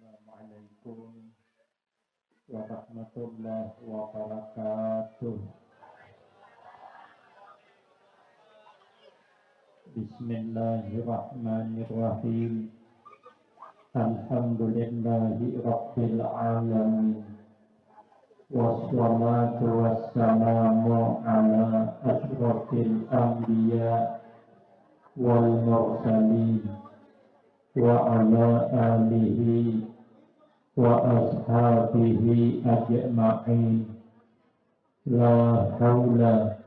Assalamualaikum warahmatullahi wabarakatuh. Bismillahirrahmanirrahim. Alhamdulillahi rabbil alamin. Wassalatu wassalamu ala asyrafil anbiya wal mursalin wa ala alihi wa ashabihi ajma'in. La haula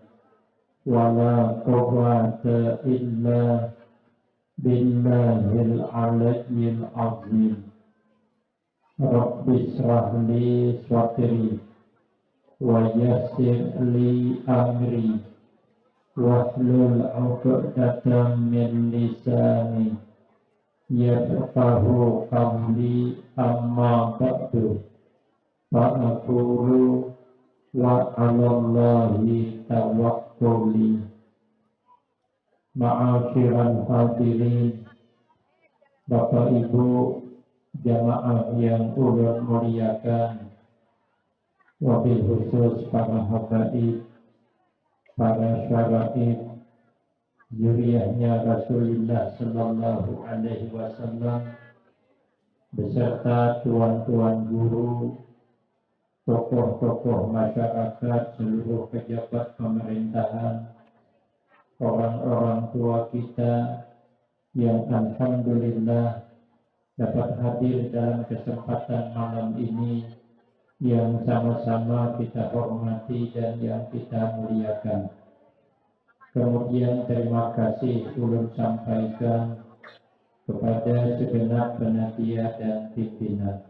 wa la quwwata illa billahil aliyyil azim. Rabbi shrah li sadri wa yassir li amri wahlul 'uqdatam min lisani yafqahu qawli. Amma ba'du, fa'aqulu wa 'alallahi tawakkuli. Ma'asyiral hadirin, Bapak Ibu jamaah yang ulun muliakan, wabil khusus para habaib, para syaraib, zuriyahnya Rasulullah Sallallahu Alaihi Wasallam, beserta tuan-tuan guru, tokoh-tokoh masyarakat, seluruh pejabat pemerintahan, orang-orang tua kita yang alhamdulillah dapat hadir dalam kesempatan malam ini yang sama-sama kita hormati dan yang kita muliakan. Kemudian terima kasih ulun sampaikan kepada segenap panitia dan pimpinan.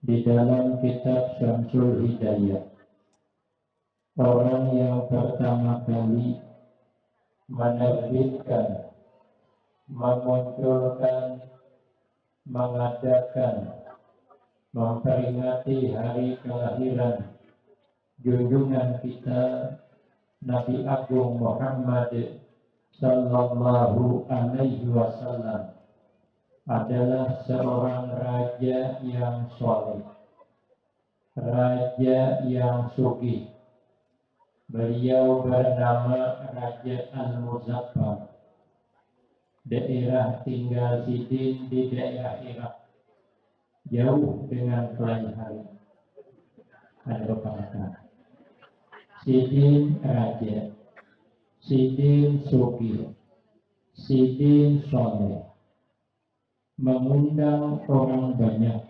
Di dalam kitab Syamsul Hidayah, orang yang pertama kali menerbitkan, memunculkan, mengadakan, memperingati hari kelahiran junjungan kita Nabi Agung Muhammad Sallallahu Alaihi Wasallam adalah seorang raja yang soleh, raja yang sugih. Beliau bernama Raja Al-Muzaffar. Daerah tinggal Sidin di daerah Irak, jauh dengan kelain hari. Ada beberapa. Sidin raja, Sidin sugih, Sidin soleh, mengundang orang banyak,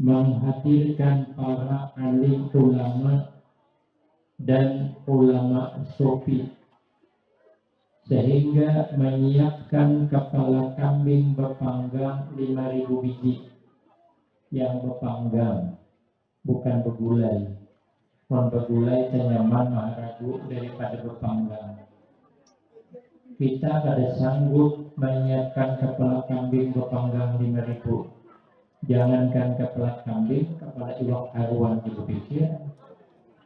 menghadirkan para alim ulama dan ulama sufi, sehingga menyiapkan kepala kambing berpanggang 5.000 biji, yang berpanggang, bukan begulai. Begulai senyaman maharagu daripada berpanggang. Kita kada sanggup menyiapkan kepala kambing berpanggang 5.000. Jangankan kepala kambing, kepala iwak haruan juga pikir.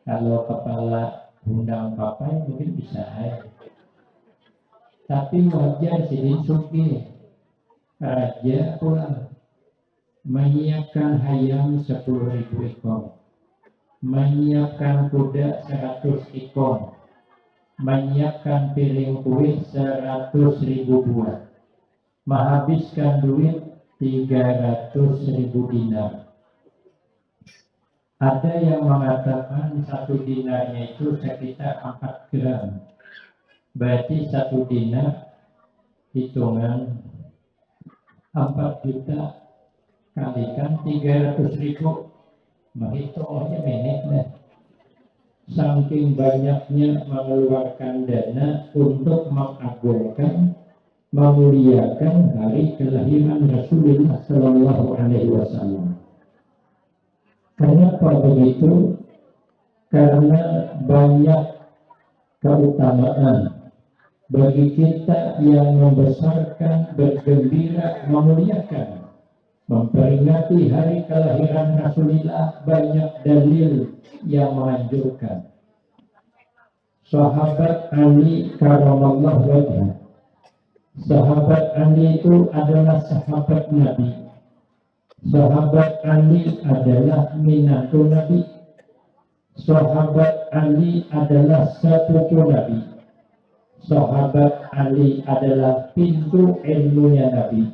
Kalau kepala undang papai mungkin bisa aja. Tapi wajar Sidin sugih, raja pula menyiapkan hayam 10.000 ekor. Menyiapkan kuda 100 ekor, menyiapkan piring kue 100.000 buah, menghabiskan duit 300.000 dinar. Ada yang mengatakan 1 dinarnya itu sekitar 4 gram, berarti 1 dinar hitungan 4 juta kalikan 300.000. Menghitungnya menit. Saking banyaknya mengeluarkan dana untuk mengagungkan, memuliakan hari kelahiran Rasulullah Sallallahu Alaihi Wasallam. Kenapa begitu? Karena banyak keutamaan bagi kita yang membesarkan, bergembira, memuliakan, memperingati hari kelahiran Rasulullah. Banyak dalil yang menganjurkan. Sahabat Ali karamallahu wajhah, sahabat Ali itu adalah sahabat Nabi Sahabat Ali adalah minatul Nabi. Sahabat Ali adalah sepupu Nabi. Sahabat Ali adalah pintu ilmunya Nabi.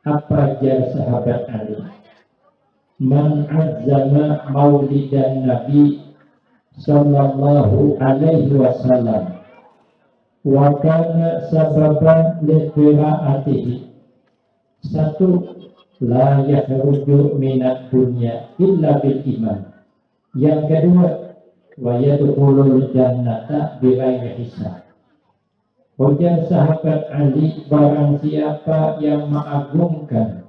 Apa ajar sahabat Ali? Man azzama maulidan Nabi sallallahu alaihi wasallam wa kana sababan li qiraatihi. Satu, la yakhruju minad dunya illa bil iman. Yang kedua, wa yadkhulul jannata bighairi hisab. Ujar sahabat Ali, barang siapa yang mengagungkan,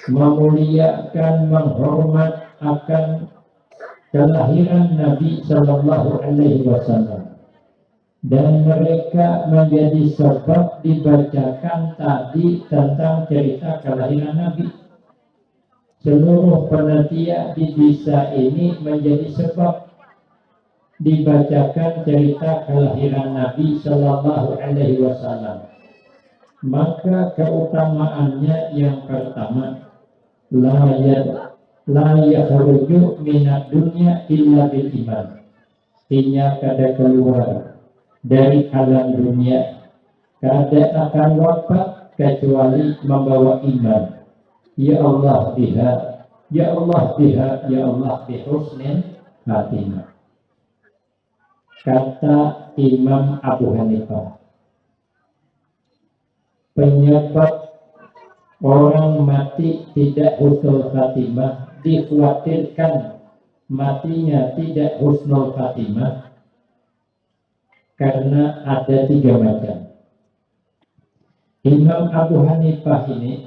memuliakan, menghormat akan kelahiran Nabi Sallallahu Alaihi Wasallam, dan mereka menjadi sebab dibacakan tadi tentang cerita kelahiran Nabi. Seluruh panitia di desa ini menjadi sebab dibacakan cerita kelahiran Nabi Sallallahu Alaihi Wasallam. Maka keutamaannya yang pertama, la yakhruju minad dunya illa bil iman. Artinya kada keluar dari alam dunia, kada akan wafat kecuali membawa iman. Ya Allah biha, ya Allah biha, ya Allah bihusnil khatimah. Kata Imam Abu Hanifah, penyebab orang mati tidak husnul khatimah, dikhawatirkan matinya tidak husnul khatimah, karena ada 3 macam. Imam Abu Hanifah ini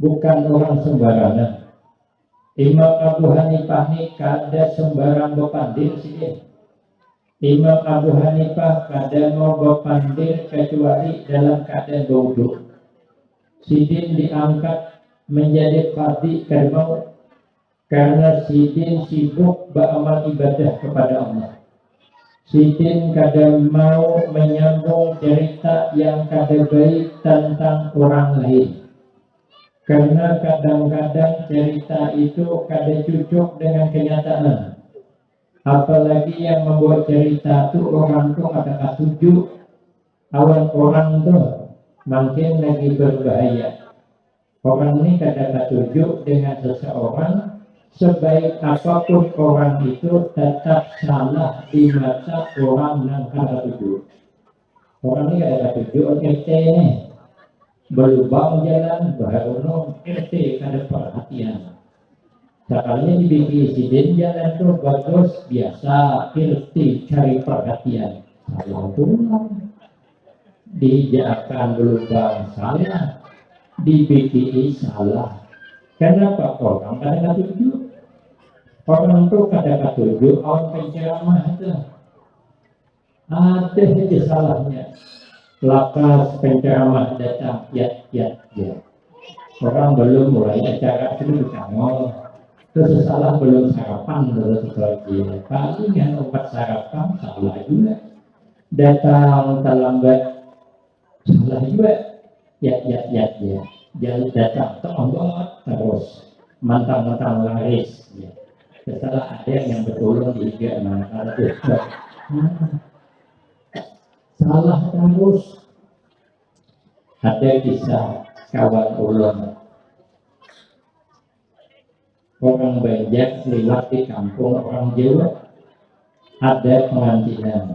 bukan orang sembarangan. Imam Abu Hanifah ini kada sembarang bepandir sini. Imam Abu Hanifah kada mau bepandir kecuali dalam keadaan bodoh. Sidin diangkat menjadi qadhi kerbau karena Sidin sibuk beramal ibadah kepada Allah. Sidin kada mau menyambung cerita yang kada baik tentang orang lain, karena kadang-kadang cerita itu kada cocok dengan kenyataan. Apalagi yang membuat cerita itu orang itu kada setuju, awan orang itu makin lagi berbahaya. Orang ini kada setuju dengan seseorang, sebaik apapun orang itu tetap salah di mata orang yang kada setuju. Orang ini kada setuju, RT ini berlubang jalan baru RT kada perhatian. Sekalinya dibikin sidin jalan itu bagus, biasa RT cari perhatian. Salah pulang, dijakan berlubang salah, dibikin salah. Kenapa orang kada setuju? Orang itu kada setuju, orang penceramah itu ada saja salahnya. Lakas penceramah datang, ya. Orang belum mulai acara itu dicangol, terus salah belum sarapan, terus lagi. Palingan obat sarapan salah juga. Datang terlambat, salah juga. Ya. Jangan datang terlambat terus, mantang-mantang laris. Ya. Setelah ada yang bertolong di IG mana ada salah terus. Ada kisah kawan ulun, orang Banjar lewat di kampung orang Jawa, ada pengantinan.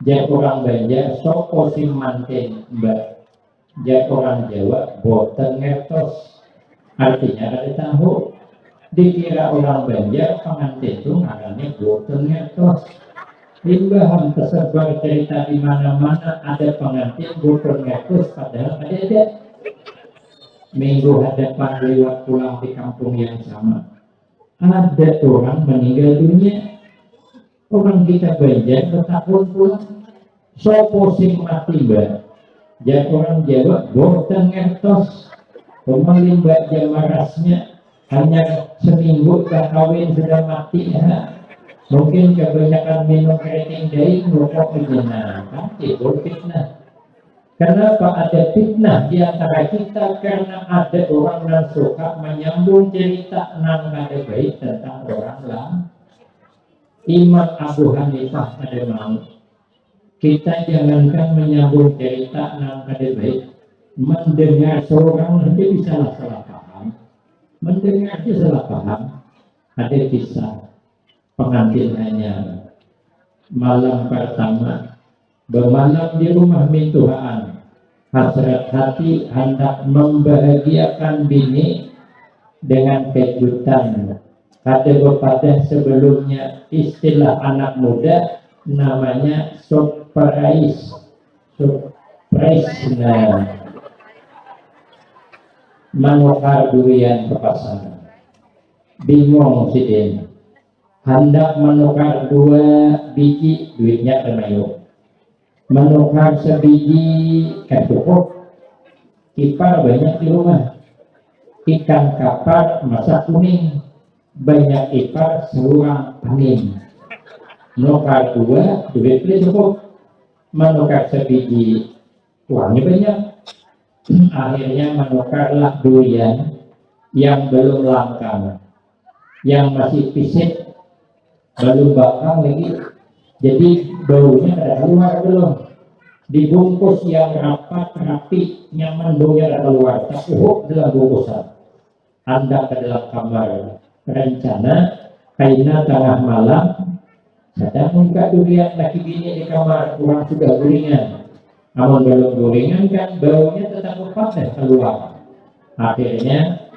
Jadi orang Banjar sopo sing manten mbak, jadi orang Jawa boten ngertos, artinya ada tahu. Dikira orang Banjar pengantin itu ngarannya boten ngertos. Limbaham tersebar cerita di mana-mana ada pengantin boten ngertos, padahal ada. Minggu hadapan lewat pulang di kampung yang sama, ada orang meninggal dunia. Orang kita Banjar bertahun pulang, sopo sing mati mbak. Jadi orang Jawa boten ngertos, pemelimbak jamarasnya hanya seminggu tak kawin sudah mati. Mungkin kebanyakan minum keriting daing rokok menjenangkan, itu fitnah. Kenapa ada fitnah di antara kita? Karena ada orang yang suka menyambung cerita nang kada baik tentang orang lain. Imam Abu Hanifah ada mau kita jangankan menyambung cerita nang kada baik, mendengar seorang saja bisa salah paham, mendengar saja salah paham. Ada kisah pengantin hanya malam pertama bermalam di rumah mintuhaan, hasrat hati hendak membahagiakan bini dengan kejutan. Ada bepada sebelumnya istilah anak muda namanya surprise. Nah, menukar durian ke pasar. Bingung si Den. Hendak menukar 2 biji, duitnya termayuk. Menukar sebiji kan cukup. Ipar banyak di rumah. Ikan kapar masak kuning. Banyak ipar seorang panin. Menukar 2 duitnya cukup. Menukar sebiji uangnya banyak. Akhirnya menukarlah durian yang belum langka, yang masih pisik, belum bakal lagi, jadi baunya ada keluar belum, dibungkus yang rapat, rapi, nyaman, baunya ada keluar, terkuhuk dalam bungkusan, anda ke dalam kamar, rencana kaina tengah malam, sedang buka durian laki bini di kamar, orang sudah gulingan, namun belum gulingan kan baunya tetap keluar, akhirnya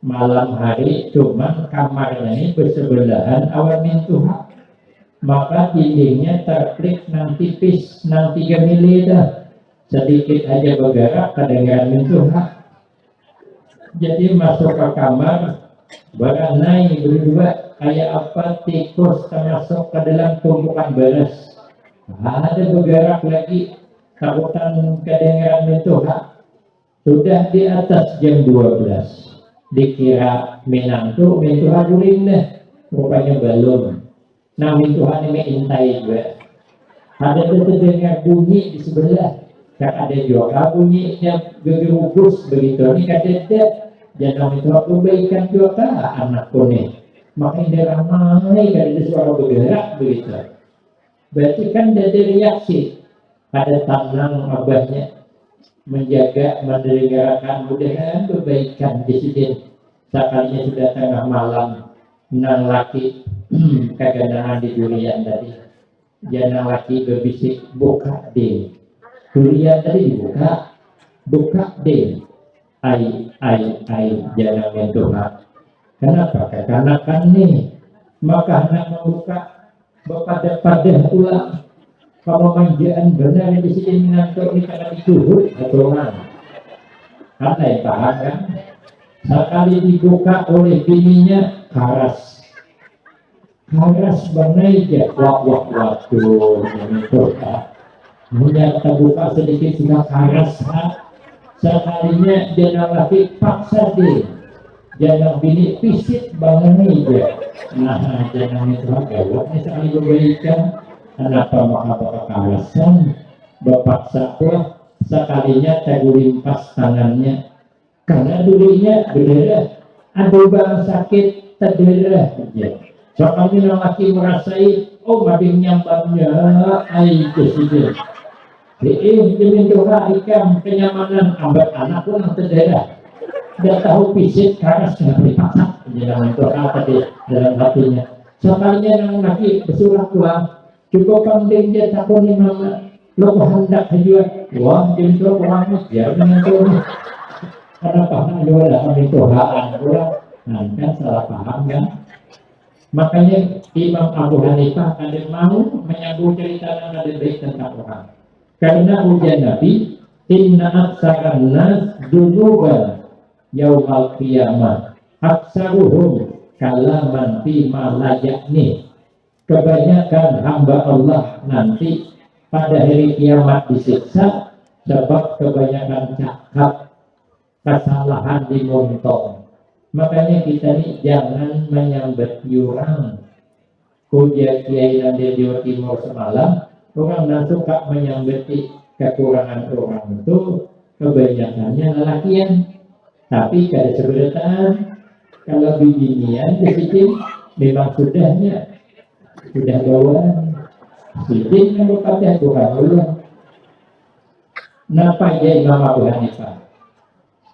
malam hari cuman kamarnya ini bersebelahan awan mintuha, maka dindingnya terklik nang tipis nang 3 mili dah, sedikit aja bergerak kedengaran mintuha. Jadi masuk ke kamar beranai berdua kayak apa tikus termasuk ke dalam tumpukan beras, ada bergerak lagi takutan kedengaran mintuha. Sudah di atas jam 12 dikira menantu mintuha guling deh, rupanya belum. Nah mintuha ini intai juga. Ada terdengar bunyi di sebelah, kan ada juga bunyinya gegerugus begitu. Ini kadang jangan mintuha kebaikan juga anakku nih. Makanya dia ramai kan ada suara bergerak begitu. Berarti kan ada reaksi. Ada tanang abahnya menjaga, mendengarkan, mudah-mudahan kebaikan disini. Sekalinya sudah tengah malam, nang laki kegandangan di durian tadi, jangan laki berbisik buka deh, durian tadi dibuka, buka deh, jangan mentuhan. Kenapa? Karena kan nih, maka hendak membuka bepada-pada ulang. Kalau manjaan benar di sini menantu ini karena dituhut atau mana? Karena yang paham kan? Sekali dibuka oleh bininya karas benar aja. Waduh, hanya terbuka sedikit sudah karas. Sekalinya jangan lagi paksa deh, jangan bini pisit banget aja. Nah, jangan itu gawat nih sekali berbaikan. Kenapa maka kekerasan berpaksa pula sekalinya terlimpas tangannya karena durinya berdarah, ada bang sakit terdarah ya. Soalnya laki merasai mading nyambangnya itu sih demi doa ikam kenyamanan ambil anak pun terdarah, dia tahu fisik keras nggak dipaksa jangan doa tadi dalam hatinya. Soalnya yang laki bersurat tua cukup penting dia takuni mama lo hendak hajua wah jadi lo orangnya biar dengan itu kenapa nak jual dalam itu haan orang kan salah paham kan. Makanya Imam Abu Hanifah kadang mau menyambung cerita yang ada baik tentang orang karena ujian Nabi inna aksaran nas dunuban yaumal qiyamah aksaruhum kalaman fima layakni. Kebanyakan hamba Allah nanti pada hari kiamat disiksa sebab kebanyakan cakap, kesalahan di montong. Makanya kita ini jangan menyambat orang. Ujian kiai dan di Jawa Timur semalam, orang suka menyambati kekurangan orang itu kebanyakannya lelakian, tapi kada seberatan kalau bibinian disitu memang sudah bawaan sedikit yang berkata Tuhan Allah. Napa ya Imam Abu Hanifah?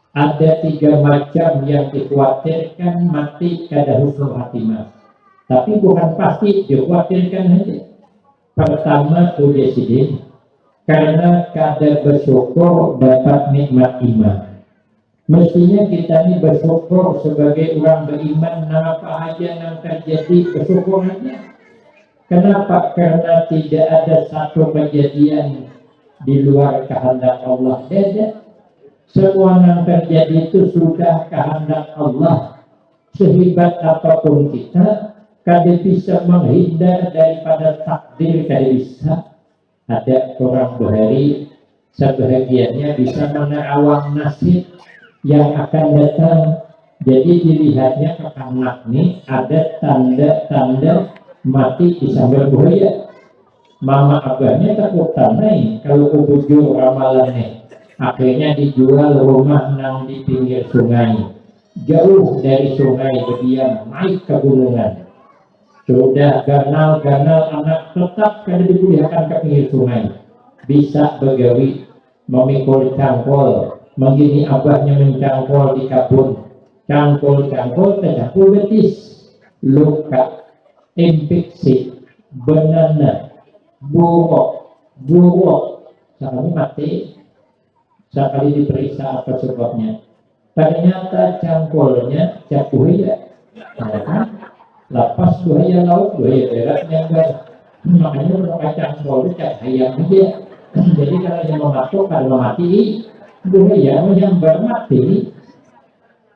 Ada 3 macam yang dikhawatirkan mati kada husnul khatimah, tapi bukan pasti dikhawatirkan saja. Pertama udah karena kada bersyukur dapat nikmat iman. Mestinya kita ini bersyukur sebagai orang beriman, apa aja yang terjadi bersyukur aja. Kenapa? Karena tidak ada satu kejadian di luar kehendak Allah. Tidak. Semua yang terjadi itu sudah kehendak Allah. Sehebat apapun kita, kada bisa menghindar daripada takdir, kada bisa. Ada orang bahari, sebahagiannya bisa menerawang nasib yang akan datang. Jadi dilihatnya ke anak nih ada tanda-tanda mati di sambil buaya. Mama abahnya takut tanai kalau kebujur ramalannya. Akhirnya dijual rumah nang di pinggir sungai, jauh dari sungai, berdiam naik ke gunungan. Sudah ganal-ganal anak tetap kada dibuliakan ke pinggir sungai. Bisa begawi memikul cangkol, menggini abahnya mencangkol di kabun. Cangkol-cangkol tercampur betis, luka, infeksi, benana, buruk, sekali mati, sekali diperiksa apa sebabnya. Ternyata cangkolnya cak buaya, lapas buaya laut, buaya darat nyanggar. Makanya mereka cangkol itu cak hayam aja. Jadi kalau yang mematuk, kalau mati, buaya menyambar mati.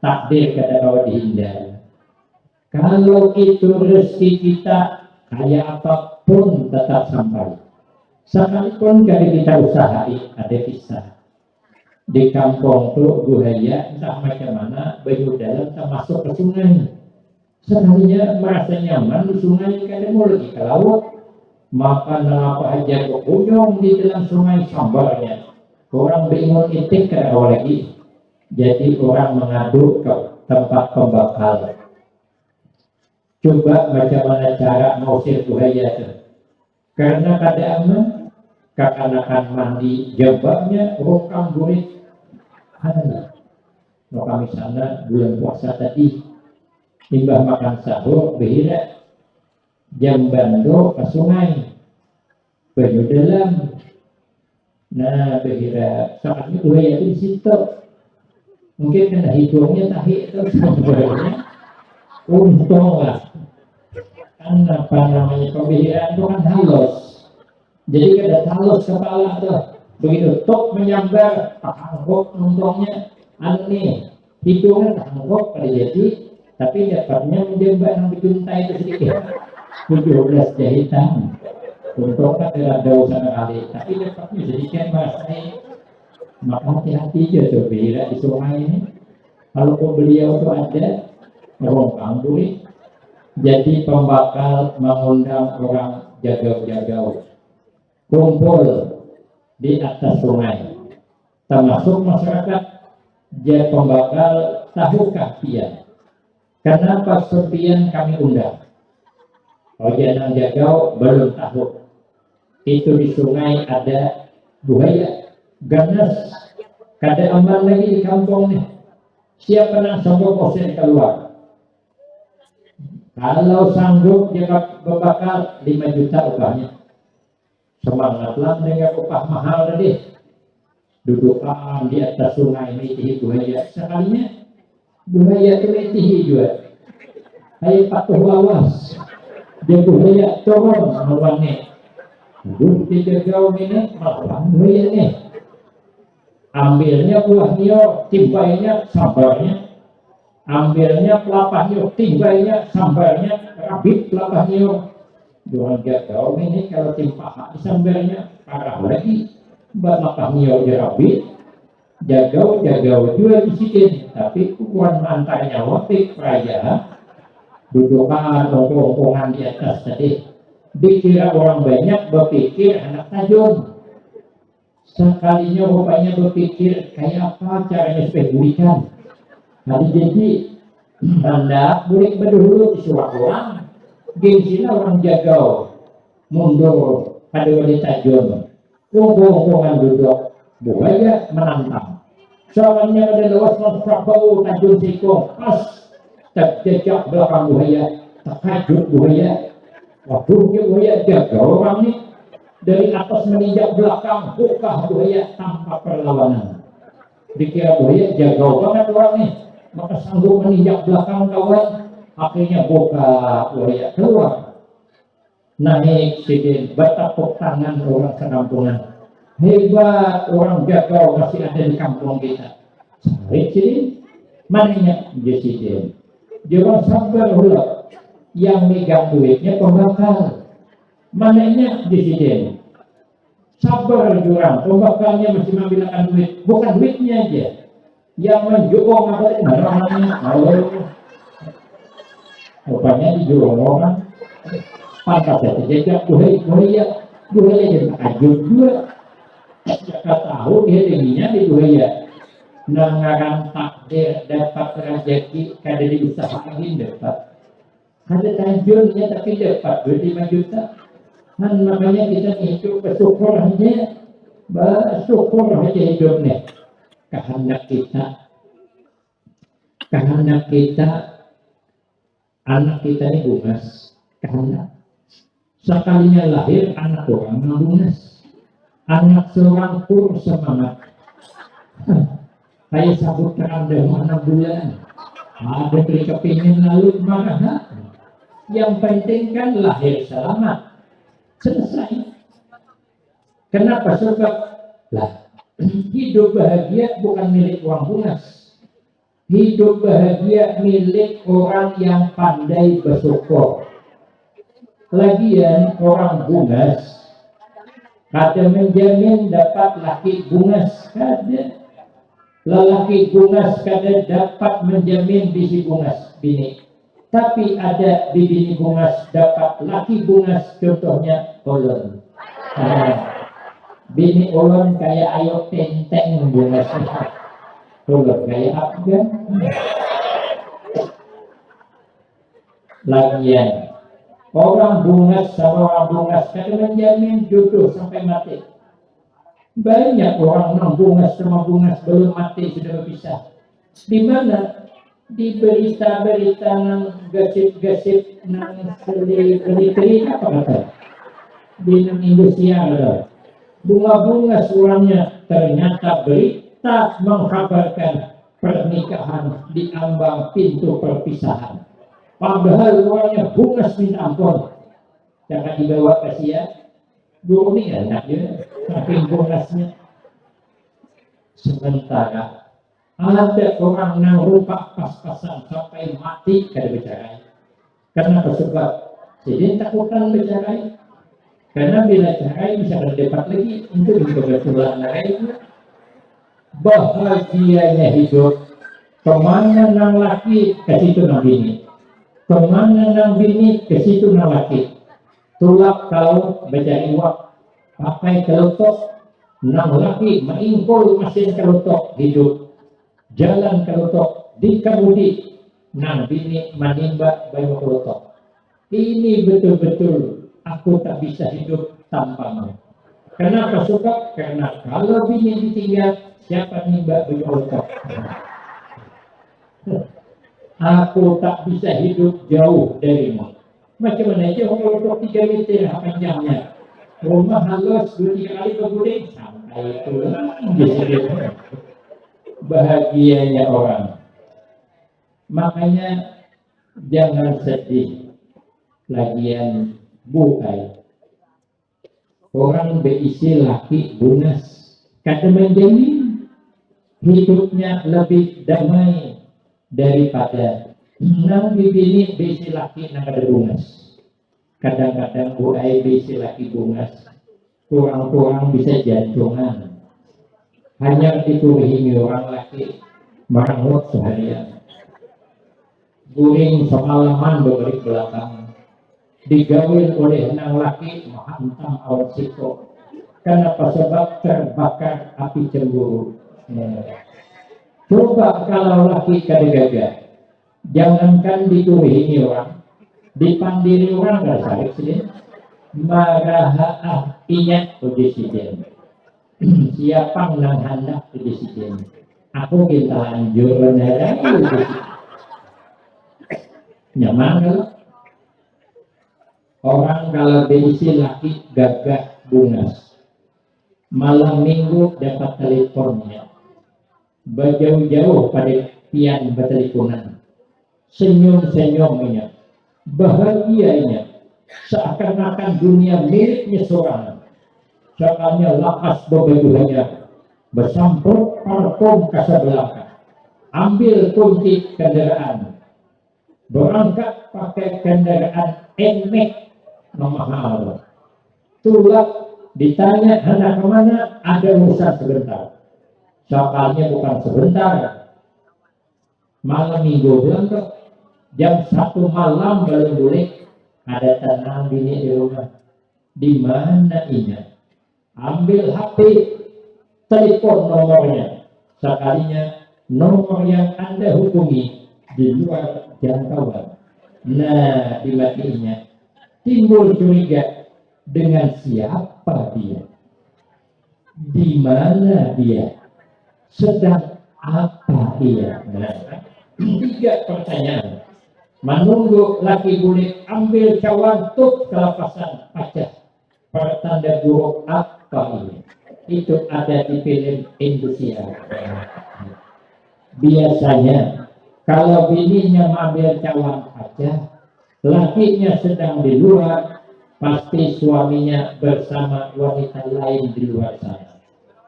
Takdir kata kau dihindari. Kalau itu rezeki kita kayak apapun tetap sampai. Sekalipun kalau kita usahai, ada kisah di kampung tuh buaya entah macam mana banyu dalam tak masuk ke sungai. Sekalinya merasa nyaman di sungai kada mau lagi ke laut, makan apa aja berkunjung di dalam sungai sambarnya. Orang bingung itik kada mau lagi. Jadi orang mengadu ke tempat pembakar. Coba bagaimana cara mengusir buaya itu. Karena kada aman, kekanakan mandi jambaknya rokam burit. Kalau kami sana bulan puasa tadi, timbah makan sahur, behira jambando ke sungai, banyu dalam. Nah, behira saat itu buaya itu di situ. Mungkin kena hidungnya tahi itu sebenarnya untung lah. Kan apa namanya pembelian itu kan halus. Jadi kada halus kepala tuh. Begitu tok menyambar tangguk untungnya nih hidungnya tangguk pada jadi, tapi dapatnya menjembat yang dicuntai itu sedikit 17 jahitan. Untungnya tidak ada usaha kali, tapi dapatnya sedikit masih. Maka hati-hati aja tuh bila di sungai ini. Kalau beliau itu ada rongkang duit, jadi pembakal mengundang orang jagau-jagau kumpul di atas sungai, termasuk masyarakat. Dia pembakal tahukah pian? Kenapa sepian kami undang? Oh jangan jagau belum tahu. Itu di sungai ada buaya ganas, kada aman lagi di kampung nih. Siapa yang sanggup usir keluar? Kalau sanggup dia berbakal 5 juta upahnya. Semangatlah dengan upah mahal tadi. Dudukan di atas sungai mitihi buaya. Sekalinya buaya itu mitihi juga. Hai patuh lawas. Dia buaya turun melawannya. Duduk di jauh ini melawan buaya nih. Ambilnya buah nio, timbainya sambarnya. Ambilnya pelapah nio, timbainya sambarnya. Rabit pelapah nio. Jangan jauh ini kalau timpah sambarnya parah lagi. Pelapah nio rabit. Jagau juga disikin. Tapi ukuran antaranya waktu raya. Dudukan ongkong-ongkongan di atas tadi. Dikira orang banyak berpikir anak tajam. sekalinya rupanya berpikir kayak apa caranya supaya pulihkan. Jadi hendak boleh berdahulu disuruh orang, gengsinya orang jaga mundur pada wali tajam, kumpul-kumpulan duduk, buaya menantang. Soalnya ada lewas bau tajam sikong, pas terjejak belakang buaya, terkajut buaya. Waduh, buaya jaga orang nih. Dari atas meninjak belakang, buka buaya tanpa perlawanan. Dikira buaya jaga banget orang nih, maka sanggup meninjak belakang kawan. Akhirnya buka buaya keluar. Naik sidin, bertepuk tangan orang senampungan. Hebat orang jaga masih ada di kampung kita. Cari sidin, mananya dia sidin. Jangan sabar hula, yang megang duitnya pembakar. Mananya disiden, sabar jurang, pembakalnya masih mengambilkan duit, bukan duitnya aja, yang menjokong apa itu namanya, rupanya dijorong orang, pantas saja jejak buaya jadi takjub juga, jika tahu dia tingginya di buaya, nangaran takdir dapat rezeki kada diusahain dapat, ada tajurnya tapi dapat 25 juta. Dan makanya kita hidup bersyukur aja hidupnya. Kehendak kita, anak kita ini bungas, kehendak. Sekalinya lahir anak orang bungas, anak seorang pur semangat. Saya sabut terang dengan 6 bulan, ada kepingin lalu marah. Yang penting kan lahir selamat. Selesai. Kenapa? Sebab hidup bahagia bukan milik orang bungas. Hidup bahagia milik orang yang pandai bersyukur. Lagian orang bungas kada menjamin dapat laki bungas, kada. Lelaki bungas kada dapat menjamin bini bungas bini. Tapi ada bini bungas dapat laki bungas, contohnya ulun. Bini ulun kayak ayo tenteng bungas. Ulun kayak apa kan? Lagian orang bungas sama orang bungas kada menjamin jodoh sampai mati. Banyak orang bungas sama bungas belum mati sudah berpisah. Di mana? Di berita-berita nang gasip-gasip nang seli apa kata di Indonesia ada bunga-bunga suaranya, ternyata berita mengkabarkan pernikahan di ambang pintu perpisahan, padahal luarnya bunga minta ampun. Jangan dibawa kasihan guru ini anaknya saking bungasnya. Sementara ada orang yang rupa pas-pasan sampai mati kada bercerai. Kenapa? Sebab jadi takutan bercerai. Karena bila cerai bisa berdebat lagi untuk kebetulan lain. Bahagianya hidup. Kemana nang laki ke situ nang bini. Kemana nang bini ke situ nang laki. Tulak kalau bercari uang, pakai kelotok, nang laki mengingkul mesin kelotok hidup. Jalan kelotok di kemudi, nang bini menimba bayu kelotok. Ini betul-betul aku tak bisa hidup tanpamu. Kenapa? Sebab karena kalau bini ditinggal, siapa nimba bayu kelotok? Aku tak bisa hidup jauh darimu. Macam mana aja kelotok 3 meter panjangnya. Rumah halus 2-3 kali berguling sampai itu. Bahagianya orang. Makanya jangan sedih. Lagian bukai. Orang berisi laki bungas. Kada menjamin hidupnya lebih damai daripada nang bini berisi laki nang kada bungas. Kadang-kadang bukai berisi laki bungas. Kurang-kurang bisa jantungan. Hanya dituruhi orang laki merengut seharian, guring semalaman berbalik belakang, digawin oleh nang laki menghantam awal siko, Kenapa? Sebab terbakar api cemburu. Coba kalau laki kadang-kadang, jangankan dituruhi orang, dipandiri orang gak sakit sini. Maraha ingat presiden. Siapa nang hendak presiden? Aku kita anjur negara itu. Nyaman kalau orang kalau diisi laki gagah bungas, malam minggu dapat teleponnya, berjauh-jauh pada pian berteleponan, senyum-senyumnya, bahagianya, seakan-akan dunia miliknya seorang. Soalnya lakas berbaju bersamprot parfum Casablanca, ambil kunci kendaraan, berangkat pakai kendaraan NMAX mahal. Tulak ditanya hendak kemana, ada urusan sebentar. Soalnya bukan sebentar. Malam minggu bilang tuh jam 1 malam baru boleh ada tenang bini di rumah. Di mana ini? Ambil HP, telepon nomornya. Sekalinya nomor yang Anda hubungi di luar jangkauan. Nah, dimatinya timbul curiga dengan siapa dia, di mana dia, sedang apa dia. Nah, 3 pertanyaan. Menunggu laki boleh ambil cawan tuk kelepasan pajak. Pertanda buruk apa ini? Itu ada di film Indonesia. Biasanya kalau bininya mengambil cawan pajak, lakinya sedang di luar, pasti suaminya bersama wanita lain di luar sana.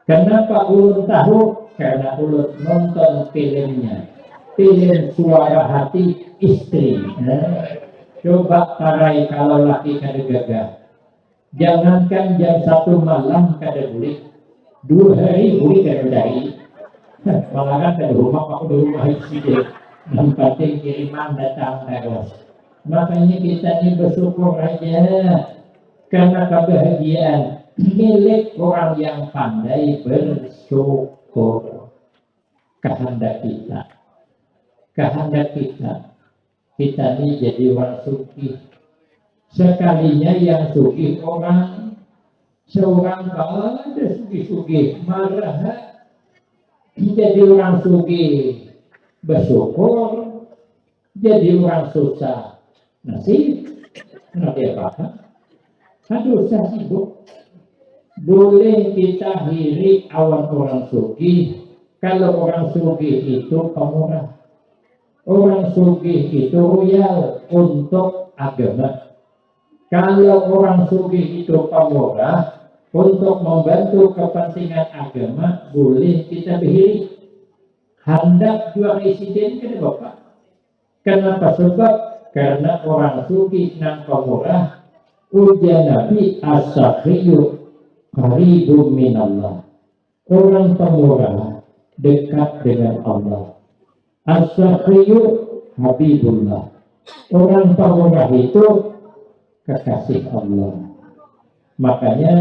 Kenapa ulun tahu? Karena ulun nonton filmnya, film Suara Hati Istri. Nah, coba tarai kalau laki kada gagah. Jangankan jam 1 malam kada boleh, 2 hari boleh kada dari. Malah kan dari rumah aku di rumah istri, dan penting kiriman datang terus. Makanya kita ini bersyukur aja karena kebahagiaan milik orang yang pandai bersyukur. Kehendak kita ini jadi orang sugih. Sekalinya yang sugih orang, seorang kalau ada sugih-sugih marah, jadi orang sugih bersyukur, jadi orang susah nasib, kenapa apa? Aduh, saya sibuk. Boleh kita hiri awan orang sugih. Kalau orang sugih itu pemurah, orang sugih itu royal untuk agama. Kalau orang sugih itu pemurah untuk membantu kepentingan agama, boleh kita hiri. Hendak jual residen ke Bapak. Kenapa? Sebab karena orang sugih nang pemurah, ujian Nabi as-sakhiyu qaribun minallah. Orang pemurah dekat dengan Allah. As-sakhiyu habibullah. Orang pemurah itu kekasih Allah. Makanya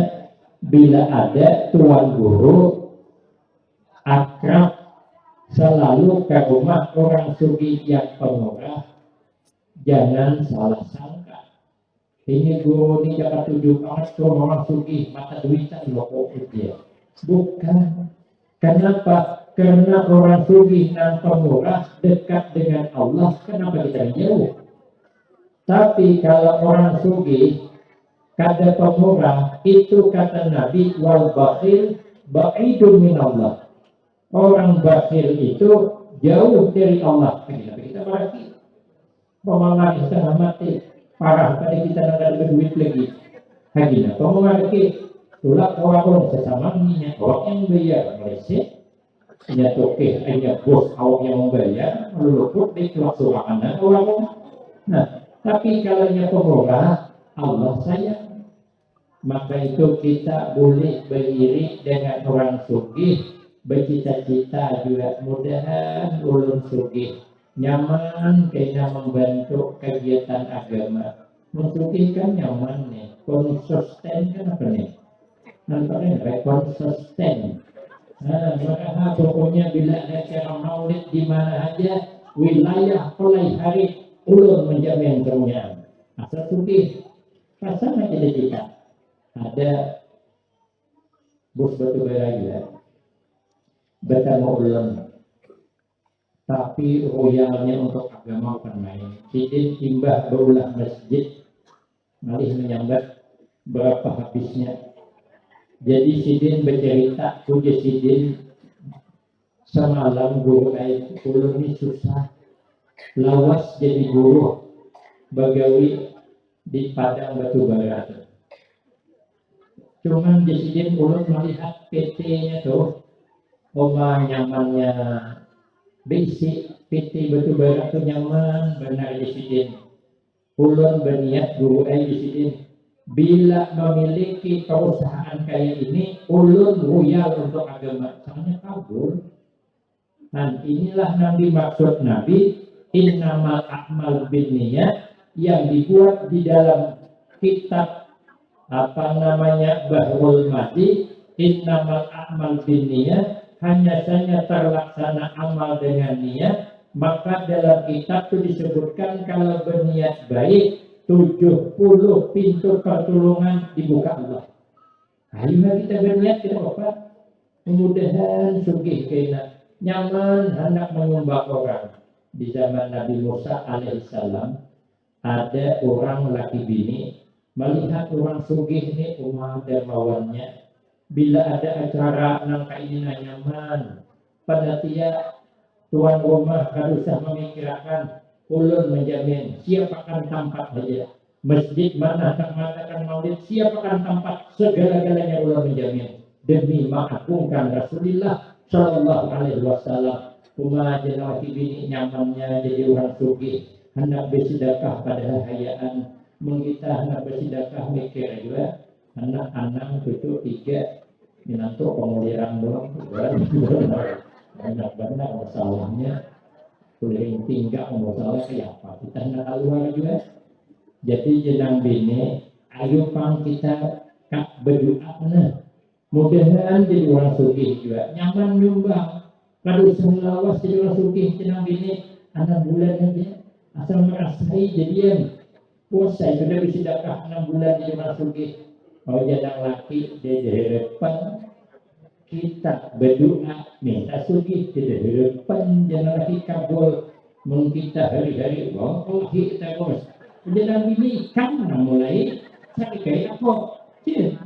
bila ada tuan guru akrab selalu ke rumah orang sugih yang pemurah, jangan salah sangka. Ini guru di Jakarta 7 banget orang sugih mata duitan loh dia. Bukan. Kenapa? Karena orang sugih dan pemurah dekat dengan Allah. Kenapa kita jauh? Tapi kalau orang sugih kada pemurah, itu kata Nabi wal bakhil ba'idun minallah. Orang bakhil itu jauh dari Allah. Kita berarti pemangan setengah mati parah tadi kita tidak ada duit lagi. Hagina pemangan tulak orang sesama minyak orang yang bayar Malaysia. Hanya toke hanya bos awak yang membayar meluluput di kelas surangan orang. Nah, tapi kalau yang pemurah Allah sayang, maka itu kita boleh berdiri dengan orang sugih, bercita-cita juga mudahan ulun sugih nyaman kena membantu kegiatan agama. Mensugih kan nyaman nih, konsisten kan apa nih? nampaknya konsisten. Nah, maka pokoknya bila ada acara maulid di mana aja wilayah mulai hari ulun menjamin kemuliaan. Asal suki pasang aja di kita. Ada bos batu bara juga bertemu ulun, tapi royalnya untuk agama bukan main. Sidin timbah berulah masjid malih menyambat berapa habisnya. Jadi Sidin bercerita, puji Sidin semalam guru air ulun ini susah, lawas jadi guru bagawi di padang batu bara. Cuman di Sidin ulun melihat PT-nya tuh, nyamannya besi, PT batu bara tuh nyaman benar di Sidin. Ulun berniat guru air di Sidin, bila memiliki perusahaan kayak ini, ulun royal untuk agama, soalnya kabur. Dan inilah Nabi maksud Nabi, innamal a'mal binniyat, yang dibuat di dalam kitab Bahrul Madi, innamal a'mal binniyat, hanya saja terlaksana amal dengan niat. Maka dalam kitab itu disebutkan kalau berniat baik 70 pintu pertolongan dibuka Allah. Ayo kita berniat kita apa? Mudah-mudahan sugih kena nyaman hendak menyumbang orang. Di zaman Nabi Musa alaihissalam ada orang laki bini melihat orang sugih ini umat dermawannya. Bila ada acara nang kainina nyaman, pada tiap tuan rumah harus memikirkan ulun menjamin siap akan tempat saja. Masjid mana akan mengadakan maulid, siap akan tempat, segala-galanya ulun menjamin. Demi mengagungkan Rasulullah Sallallahu Alaihi Wasallam. Cuma jenawati bini nyamannya jadi orang sugih, hendak bersedekah pada hayaan, mengita hendak bersedekah mikir juga. Anak-anak itu 3 minantu penguliran doang, benar-benar masalahnya kuliah tinggal masalah kayak apa kita hendak keluar juga. Jadi jenang bini ayo pang kita kak berdoa nah mudah-mudahan jadi orang sugih juga nyaman nyumbang kalau selawas jadi orang sugih jenang bini 6 bulan aja asal merasai jadian puasa sudah bersedekah 6 bulan jadi orang sugih. Kalau jenang laki dia di hadapan kita berdoa minta sugih tidak harapan jangan lagi kabul mengkita hari-hari Allah kita bos jangan bini ikan mulai cari kayak apa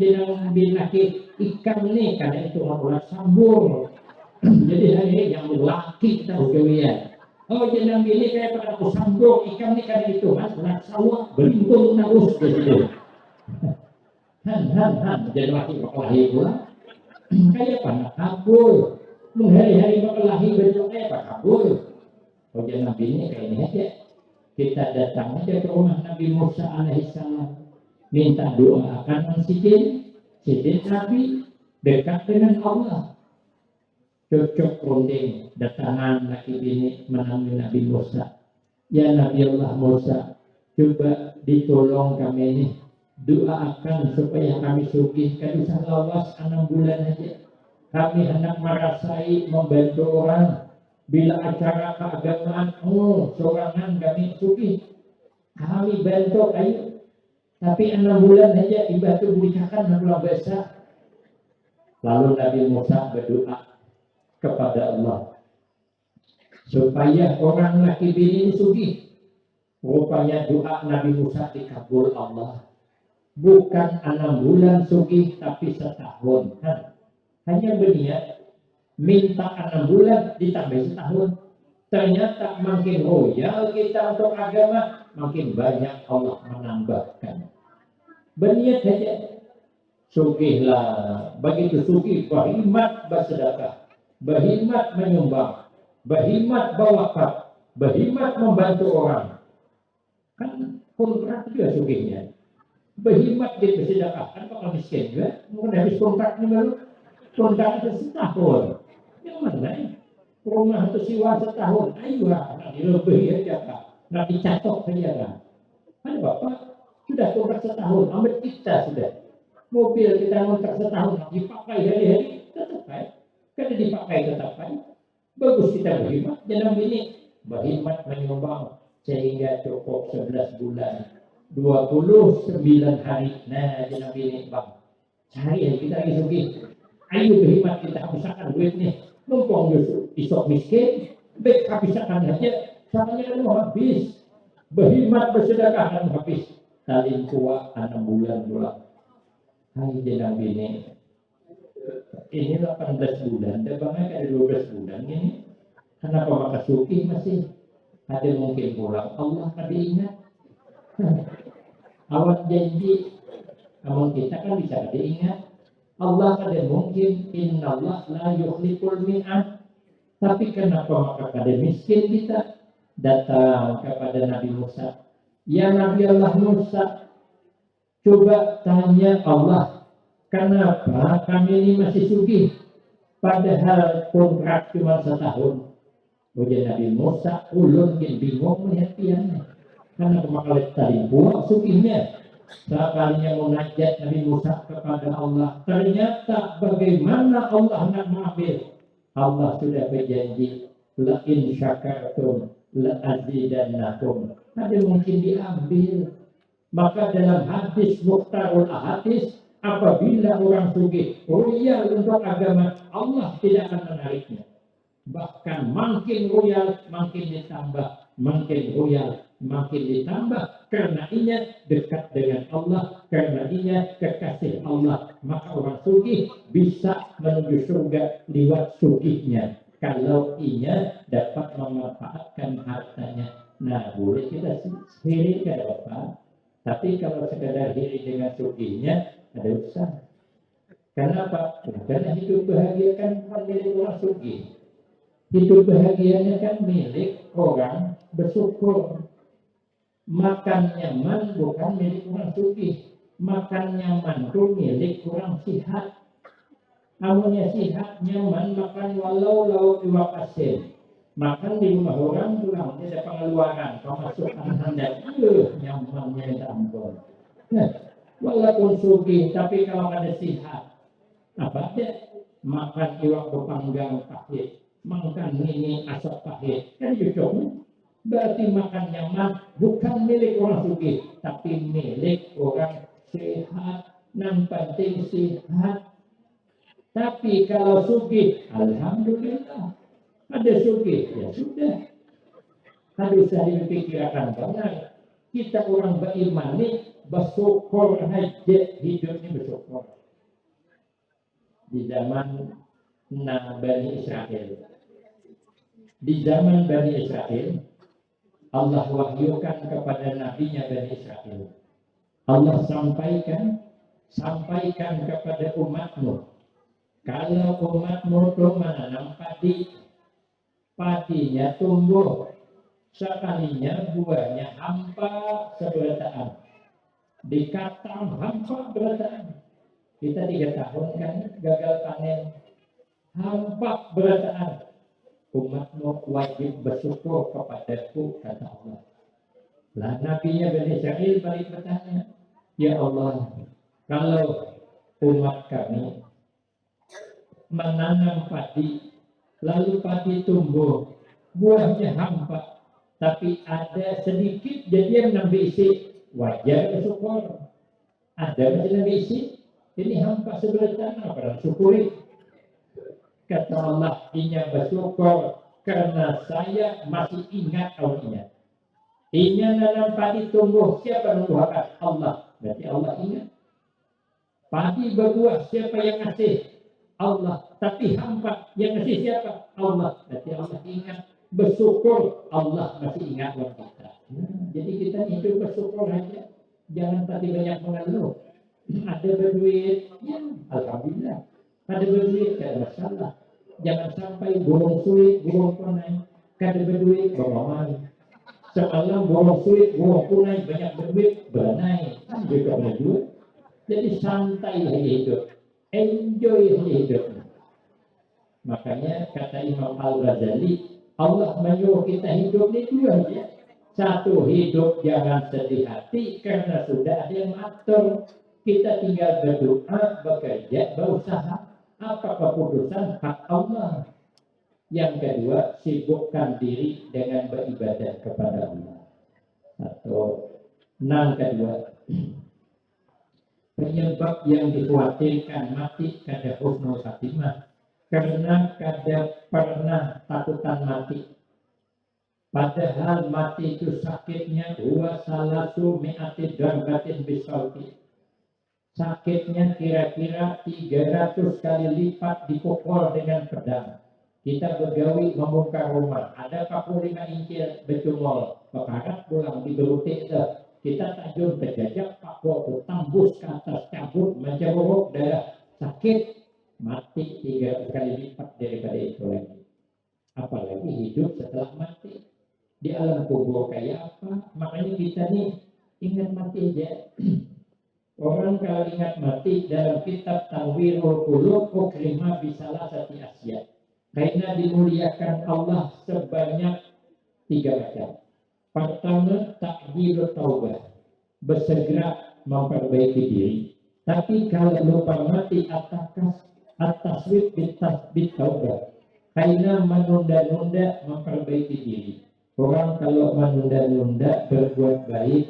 jangan bini laki ikan nih karena itu Allah sambung jadi hari yang laki kita ugawian jangan bini kayak pada aku sambung ikan nih karena itu mas sawah beruntung terus gitu jangan laki berkelahi pula kayak apa kabul menghari-hari berkelahi bentuknya apa kabul. Jangan Nabi ini kayak ini aja kita datang aja ke rumah Nabi Musa alaihissalam minta doa akan Sidin Nabi dekat dengan Allah cocok runding datangan laki bini menemui Nabi Musa. Ya Nabi Allah Musa coba ditolong kami ini doakan supaya kami sugih kami bisa lawas 6 bulan aja kami hendak merasai membantu orang bila acara keagamaan sorangan kami sugih kami bantu ayo tapi 6 bulan aja ibadah berikan bulan besar. Lalu Nabi Musa berdoa kepada Allah supaya orang laki bini ini sugih. Rupanya doa Nabi Musa dikabul Allah. Bukan 6 bulan sugih tapi setahun. Hanya berniat minta 6 bulan ditambah setahun. Ternyata makin royal kita untuk agama, makin banyak Allah menambahkan. Berniat saja. Sugihlah. Begitu sugih berhimmat bersedekah, berhimmat menyumbang, berhimmat berwakaf, berhimmat membantu orang. Kan kontrak juga sugihnya. Berhimmat di bersedekahkan bakal miskin juga mungkin habis kontraknya baru kontrak itu setahun yang mana ya rumah itu siwa setahun ayo lah dilebih aja kak nggak dicatok saja kan ada bapak sudah kontrak setahun ambil kita sudah Mobil kita ngontrak setahun dipakai hari-hari tetap baik. Karena dipakai tetap baik. Bagus kita berhemat. Jangan ini berhemat menyumbang sehingga cukup 11 bulan 29 hari. Nah jangan ini bang. Sehari kita lagi sugih. Ayo berhemat kita habiskan duit nih. Numpang isok miskin. Baik habiskan aja. Caranya lu habis. Berhemat bersedekah habis. Talin tua 6 bulan pula. Hai jangan ini. Ini 18 bulan. Dan bangnya ada 12 bulan ini. Kenapa maka sugih masih ada mungkin pulang? Allah kada ingat. Awak janji. Namun kita kan bisa ada ingat. Allah kada mungkin. Innallah la yukhliful mi'ad. Tapi kenapa maka kada miskin kita? Datang kepada Nabi Musa. Ya Nabi Allah Musa, coba tanya Allah, kenapa kami ini masih sugih? Padahal kontrak cuma setahun. Ujian Nabi Musa, ulun bingung melihat piannya. Karena kemakalai tadi buang sugihnya. Sekalinya munajat Nabi Musa kepada Allah. Ternyata bagaimana Allah nak mengambil? Allah sudah berjanji, la in syakartum la azidannakum. Ada mungkin diambil. Maka dalam hadis Mukhtarul Ahadis, apabila orang sugih royal untuk agama, Allah tidak akan menariknya. Bahkan makin royal makin ditambah, makin royal makin ditambah. Karena inya dekat dengan Allah, karena inya kekasih Allah. Maka orang sugih bisa menuju surga lewat sugihnya. Kalau inya dapat memanfaatkan hartanya. Nah, boleh kita sendiri ke Bapak. Tapi kalau sekadar diri dengan sugihnya, ada usaha. Kenapa? Karena hidup bahagia kan bukan milik orang sugih. Hidup bahagianya kan milik orang bersyukur. Makan nyaman bukan milik orang sugih. Makan nyaman itu milik orang sihat. Amunnya sihat, nyaman, makan walau lauk iwak asin. Makan di rumah orang pulang, dia ada pengeluaran, pemasukan Anda, nyamannya minta ampun. Nah, walaupun sugih, tapi kalau ada sihat, apa dia? Makan iwak bepanggang pahit, makan ini asap pahit, kan cocok. Berarti makan nyaman bukan milik orang sugih, tapi milik orang sehat. Yang penting sehat. Tapi kalau sugih, alhamdulillah. Ada sugih, ya sudah. Harus saya dipikirkan benar. Kita orang beriman ini bersyukur aja, hidupnya bersyukur. Di zaman Bani Israel. Di zaman Bani Israel, Allah wahyukan kepada nabinya Bani Israel. Allah sampaikan kepada umatmu. Kalau umatmu itu menanam padi, padinya tumbuh, sekalinya buahnya hampa seberataan, dikatang hampa berataan. Kita 3 tahun kan gagal panen, hampa berataan. Umatmu wajib bersyukur kepadaku, kata Allah. Lah nabinya Bani Israel balik bertanya, ya Allah, kalau umat kami menanam padi, lalu padi tumbuh, buahnya hampa, tapi ada sedikit jadi yang isi, wajar bersyukur. Ada yang isi, ini hampa sebelah tanah, pada syukuri. Kata Allah, inya bersyukur karena saya masih ingat awalnya. Inya nanam padi tumbuh, siapa mendoakan? Allah. Berarti Allah ingat. Padi berbuah, siapa yang ngasih? Allah. Tapi hampa yang ngasih siapa? Allah. Berarti Allah ingat. Bersyukur Allah masih ingat orang kita. Jadi kita hidup bersyukur aja. Jangan tadi banyak mengeluh. Ada berduit, ya alhamdulillah. Ada berduit, tidak ada masalah. Jangan sampai borong sulit, borong punai. Kada berduit, borong. Semalam borong sulit, borong punai, banyak berduit, beranai. Juga berduit. Jadi santai hidup. Enjoy hidup. Makanya kata Imam Al-Ghazali, Allah menyuruh kita hidup ini 2 aja. 1, hidup jangan sedih hati karena sudah ada yang mengatur. Kita tinggal berdoa, bekerja, berusaha. Apa keputusan hak Allah? Yang kedua, sibukkan diri dengan beribadah kepada Allah. Atau yang kedua, penyebab yang dikhawatirkan mati kada husnul khatimah karena kada pernah takutan mati. Padahal mati itu sakitnya huwa salasu mi'ati darbatin bisauti. Sakitnya kira-kira 300 kali lipat dipukul dengan pedang. Kita bergawi membongkar rumah, ada 45 inci becumol, pekarat pulang diberutik itu. Kita tajur terjajak pakok tembus ke atas, cabut, menceruk darah, sakit, mati 300 kali lipat daripada itu lagi. Apalagi hidup setelah mati. Di alam kubur kayak apa? Makanya kita nih ingat mati aja. Orang kalau ingat mati dalam kitab Tanwirul Qulub ukrima bisalah sati asya. Karena dimuliakan Allah sebanyak 3 macam. Pertama, takjilut taubah, bersegera memperbaiki diri. Tapi kalau lupa mati atas bit taubah, karena menunda-nunda memperbaiki diri. Orang kalau menunda-nunda berbuat baik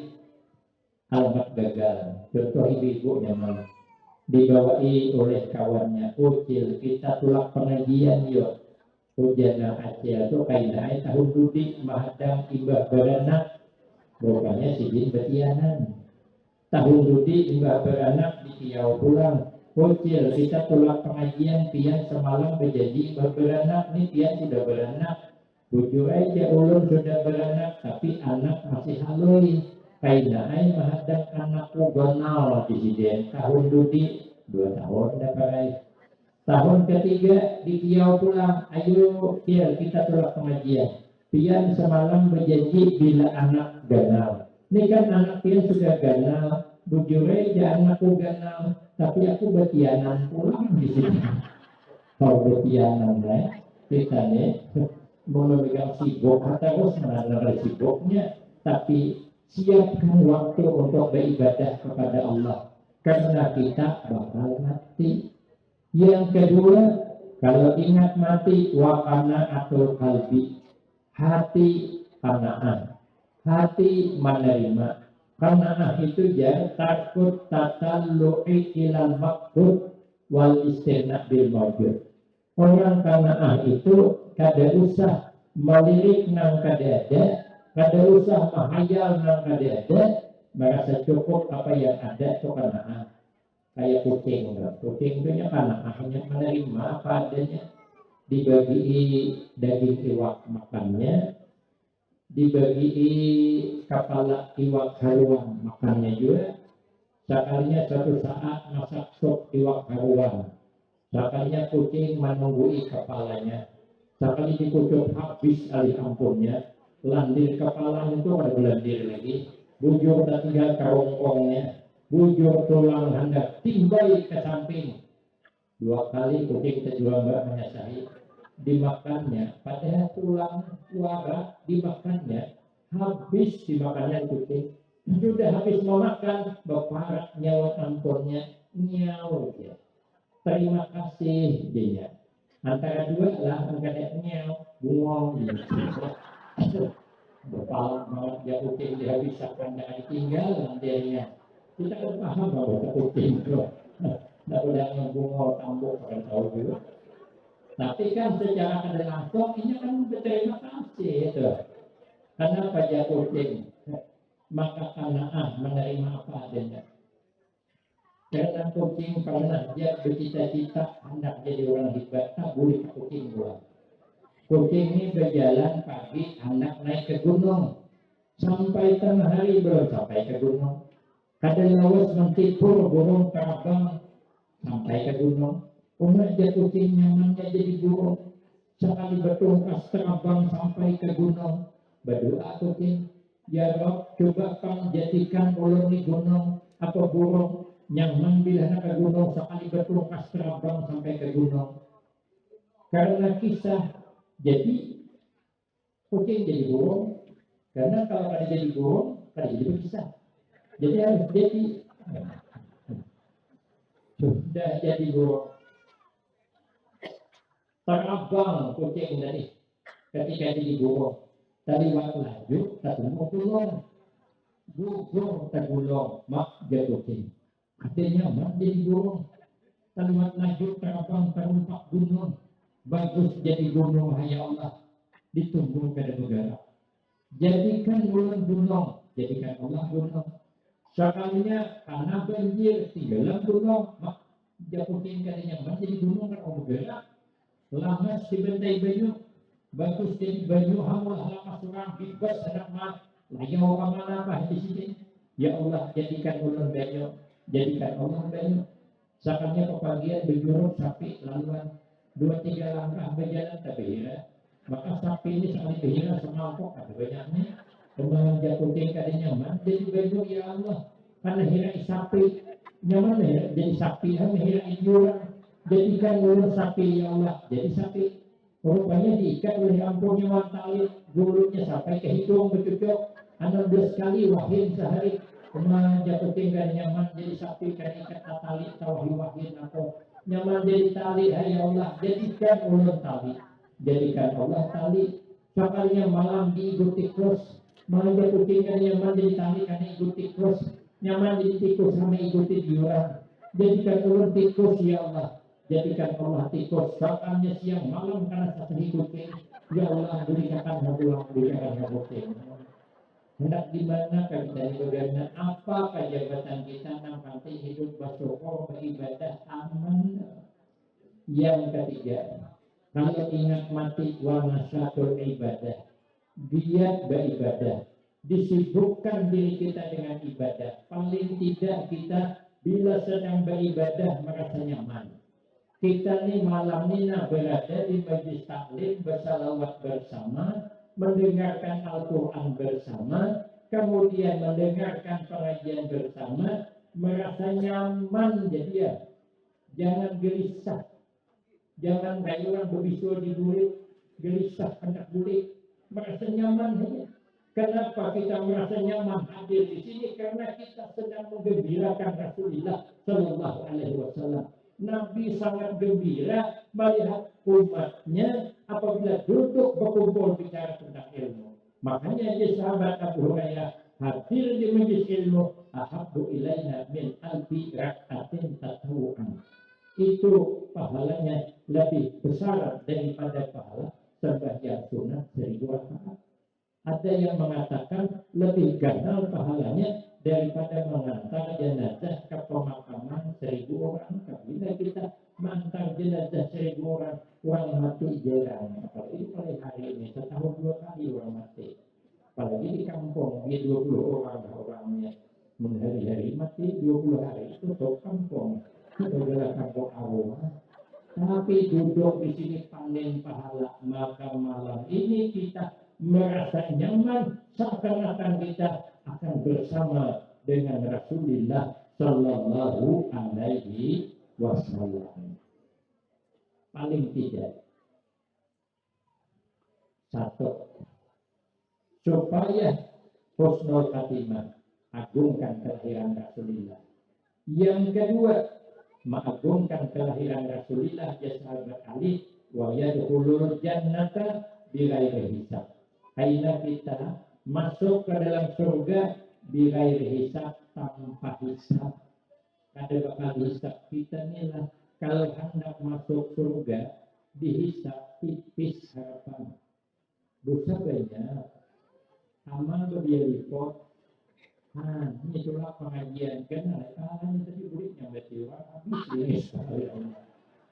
alamat gagal. Contoh ibu-ibu yang dibawai oleh kawannya, ucil kita tulak pengajian yuk. Ujana Aceh itu kainai tahun dudik mahadang imbah beranak, rupanya sidin betianan. Tahun dudik imbah beranak di Kiau pulang. Ucil kita tulak pengajian, pian semalam berjanji imbah beranak, nih pian sudah beranak. Bujur aja ulun sudah beranak, tapi anak masih halui. Kainai mahadang anakku gonal disiden tahun dudi 2 tahun dapat. Tahun ketiga di Kiau pulang, ayo kita tolak pengajian. Pian semalam berjanji bila anak ganal. Ini kan anak pian sudah ganal, bujur aja anakku ganal, tapi aku betianan pulang di sini. Kalau betianan kita nih mau memegang sibuk terus menalar sibuknya, tapi siapkan waktu untuk beribadah kepada Allah karena kita bakal mati. Yang kedua, kalau ingat mati wakana atau kalbi, hati kanaan, hati menerima. Kanaan itu ya takut tatallu'i ilal maqbud wal istigna bil mawjud. Orang kanaan itu kada usah melirik nang kada ada, kada usah menghayal nang kada ada, merasa cukup apa yang ada itu kanaan. Kayak kucing, kucing itu kanaan hanya menerima apa adanya, dibagi daging iwak makannya, dibagi kepala iwak haruan makannya juga. Sekalinya suatu saat masak sop iwak haruan, sekalinya kucing menunggui kepalanya, sekali dikucuk habis alih ampunnya, landir kepala itu pada belandir lagi, bujur tak tinggal kerongkongnya, bujur tulang hendak timbai ke samping. 2 kali kucing terjual mbak menyasahi, dimakannya, padahal tulang suara dimakannya, habis dimakannya kucing. Sudah habis memakan, berparak nyawa ampunnya, nyawa dia. Terima kasih dia. Antara dua lah, angkanya nyawa, bungong dia. Berpala banget dia kucing, dia bisa pandang tinggal dia. Kita kan paham bahwa kucing itu. Tidak udah ngebungol tambuk, orang tahu juga. Tapi kan secara kada langsung, ini kan berterima kasih itu. Karena pada kucing, maka kanaan menerima apa adanya. Karena kucing pernah dia bercita-cita hendak jadi orang hebat, tak boleh kucing buat. Kucing ini berjalan pagi, hendak naik ke gunung. Sampai tengah hari belum sampai ke gunung. Kadang lawas mentipur burung terbang sampai ke gunung. Umur dia kucing nyamannya jadi burung. Sekali bertungkas terbang sampai ke gunung. Berdoa kucing, ya Rob, coba kau jadikan ulun di gunung atau burung nyaman bila nak ke gunung sekali bertungkas terbang sampai ke gunung. Karena kisah, jadi kucing jadi burung. Karena kalau ada jadi burung, ada jadi berkisah. Jadi harus jadi. sudah jadi burung. Terabang kucing tadi ketika jadi burung. Terlibat laju, ketemu gulung. Burung tergulung, mak dia kucing. Artinya mak jadi burung. Terlibat laju, terabang, terumpak gunung. Bagus jadi gunung, hai Allah. Ditumbuh pada bergerak. Jadikan bulan gunung, jadikan Allah gunung. Sekalinya karena banjir, tinggalan gunung, mak dia kucing katanya mak jadi gunung kan bergerak. Lama dibentai banyu, bagus jadi banyu hamulah lama surang bebas anak mah lagi mau kemana apa di sini. Ya Allah jadikan ulun banyu, jadikan Allah banyu. Sakannya kepagian berjuruk sapi laluan 2-3 langkah berjalan tapi ya. Maka sapi ini sekali berjalan semangkok ada banyaknya. Kembang jatuh tingkat nyaman jadi banyu ya Allah. Karena hirai sapi nyaman ya jadi sapi, karena hirai jurang. Jadikan ulun sapi ya Allah, jadi sapi. Rupanya diikat oleh ampunnya tali bulunya sampai ke hidung bercucuk 16 kali wahin sehari. Kemudian jatuh tinggal nyaman jadi sapi kan ikat tali tawahi wahin atau nyaman jadi tali ya Allah. Jadikan ulun tali, jadikan Allah tali. Sekalinya malam diikuti terus, malam jatuh tinggal nyaman jadi tali karena ikuti terus, nyaman jadi tikus sama ikuti diorang. Jadikan ulun tikus ya Allah. Jadikan Allah tikus sakannya siang malam karena satu hidupnya. Ya Allah berikan habulang, berikan habulang. Hendak di mana kami dari bagaimana apa kejabatan kita nampaknya hidup bersyukur beribadah aman. Yang ketiga, kalau ingat mati wa nasyatul ibadah, giat beribadah, disibukkan diri kita dengan ibadah. Paling tidak kita bila sedang beribadah merasa nyaman. Kita nih malam ini berada di majlis taklim bersalawat bersama, mendengarkan Al-Quran bersama, kemudian mendengarkan pengajian bersama, merasa nyaman jadi ya. Jangan gelisah, jangan kayak orang berbisul di bulik, gelisah hendak bulik, merasa nyaman saja. Kenapa kita merasa nyaman hadir di sini? Karena kita sedang menggembirakan Rasulullah Sallallahu Alaihi Wasallam. Nabi sangat gembira melihat umatnya apabila duduk berkumpul bicara tentang ilmu. Makanya dia sahabat Abu Hurairah hadir di majlis ilmu ahabbu ilaina min alfi rak'atin tatawu'an. Itu pahalanya lebih besar daripada pahala sembahyang sunat 1000 rakaat. Ada yang mengatakan lebih ganal pahalanya daripada mengantar jenazah ke pemakaman 1000 orang. Bila kita mengantar jenazah 1000 orang, orang mati jarang. Apalagi pada hari ini setahun 2 kali orang mati. Apalagi di kampung dia 20 orang orangnya menghari-hari mati 20 hari itu ke kampung. Itu adalah kampung arwah. Tapi duduk di sini panen pahala, maka malam ini kita merasa nyaman seakan-akan kita akan bersama dengan Rasulullah Sallallahu Alaihi Wasallam. Paling tidak satu, supaya husnul khatimah, agungkan kelahiran Rasulullah. Yang kedua, mengagungkan kelahiran Rasulullah ya sahabat Ali wa yadkhulul jannata bighairi hisab. Aina kita masuk ke dalam surga bighairi hisab, tanpa hisab. Kada bakal hisab kita inilah kalau hendak masuk surga dihisab tipis harapan. Dosa banyak, amal dia report. Ini itulah pengajian kan ini tadi muridnya berjiwa habis ini sekali.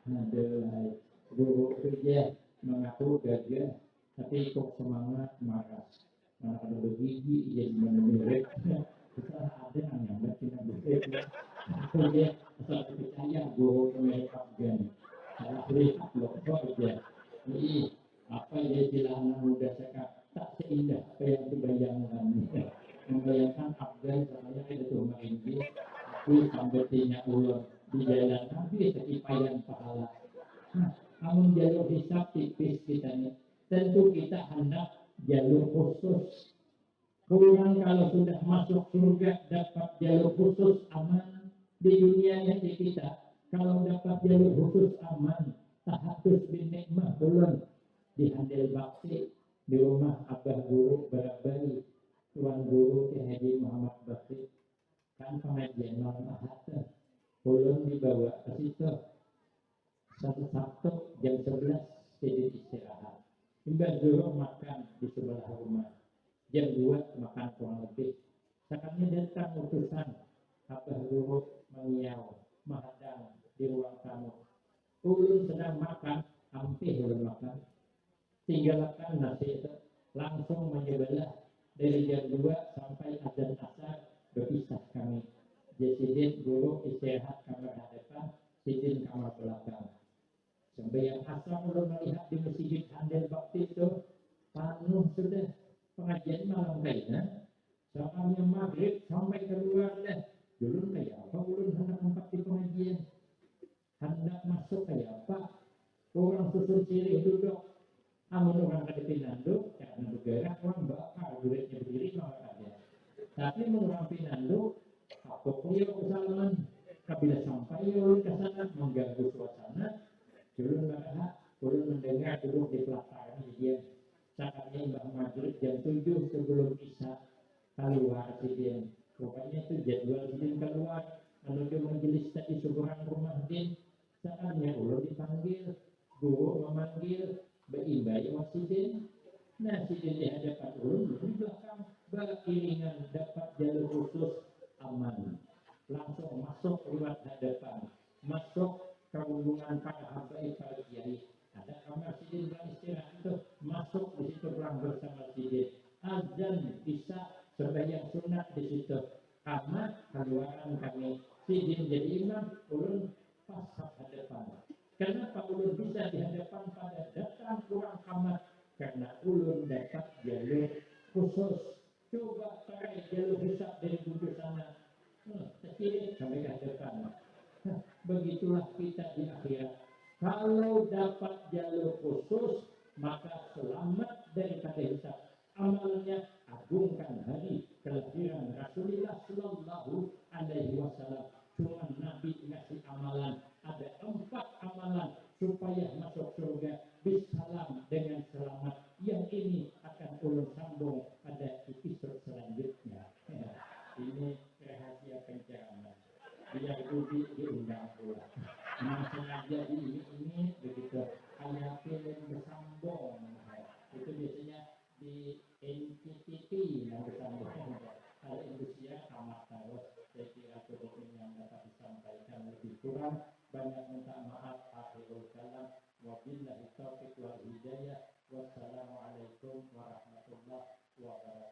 Adalah guru kerja mengaku gagah tapi kok semangat marah. Nah, ada begigi jadi menemirip. Kita ada yang bercina berbeda. Kerja asal percaya guru mereka gan. Salah lihat loh kerja. Ini apa yang istilah muda sekarang tak seindah apa yang dibayangkan. Membayangkan Afgan saya itu main di sampai tinggal ulur di jalan Nabi sekipayan pahala. Nah, namun jalur hisab tipis kita nih. Tentu kita hendak jalur khusus. Kurang kalau sudah masuk surga dapat jalur khusus aman di dunia yang kita. Kalau dapat jalur khusus aman, tahatus bin nikmah belum dihandel bakti di rumah abah guru berat-bari tuan guru Ki Haji Muhammad Bakti kan pengajian malam ahad belum dibawa ke situ satu Sabtu jam 11 jadi istirahat. Hingga dulu makan di sebelah rumah. Jam 2 makan kurang lebih. Sekarang datang utusan abah guru mengiau menghadang di ruang tamu. Ulun sedang makan, hampir belum makan. Tinggalkan nasi itu langsung menyebelah dari jam 2 sampai azan asar berpisah kami. Jadi guru istirahat kamar hadapan, sidin kamar belakang. Sembahyang asar belum melihat di masjid Handel Bakti itu penuh sudah pengajian malam kayaknya. Soalnya maghrib sampai keluar deh. Dulu kayak apa? Ulun hendak tempat di pengajian. Hendak masuk kayak apa? Orang susun sirih duduk. Amun orang kadepin nanduk, karena bergerak orang bakal duitnya berdiri malah aja. Tapi orang pinanduk, apa punya kesalahan? Kabila sampai ulun ke sana mengganggu suasana. Dulu mereka boleh mendengar duduk di pelataran dia. Saatnya Mbak Maghrib jam 7 sebelum Isya keluar dia. Pokoknya itu jadwal dia keluar. Menuju majelis tadi seberang rumah dia. Saatnya ulun dipanggil, guru memanggil, berimbai wasidin. Nah, sidin di hadapan ulun, di belakang beriringan dapat jalur khusus aman. Langsung masuk lewat hadapan, masuk kerumunan para habaib para kiai. Ada kamar sidin beristirahat itu masuk di situ pulang bersama sidin. Azan bisa sembahyang sunat di situ. Amat keluaran kami sidin jadi imam, ulun pas hadapan. Kenapa ulun bisa di hadapan pada datang kurang kamar? Karena ulun dapat jalur khusus. Coba pakai jalur hisab dari bujur sana. Kecil sampai ke hadapan. Begitulah kita di akhirat. Kalau dapat jalur khusus, maka selamat daripada hisab. Amalnya agungkan hari kelahiran Rasulullah Sallallahu Alaihi Wasallam. Cuma Nabi ngasih amalan. Ada 4 amalan supaya masuk surga. Bisalam dengan selamat. Yang ini akan ulun sambung pada episode selanjutnya. Ini rahasia pencerahan. Biar Budi diundang pula. Nah, sengaja ini begitu. Hanya film bersambung. Itu biasanya di NCTV yang bersambung. Kalau Indonesia amat tahu. Saya kira cukup yang dapat disampaikan lebih kurang. Banyak minta maaf. Akhirul kalam. Wabillahi taufiq wal hidayah. Wassalamualaikum warahmatullahi wabarakatuh.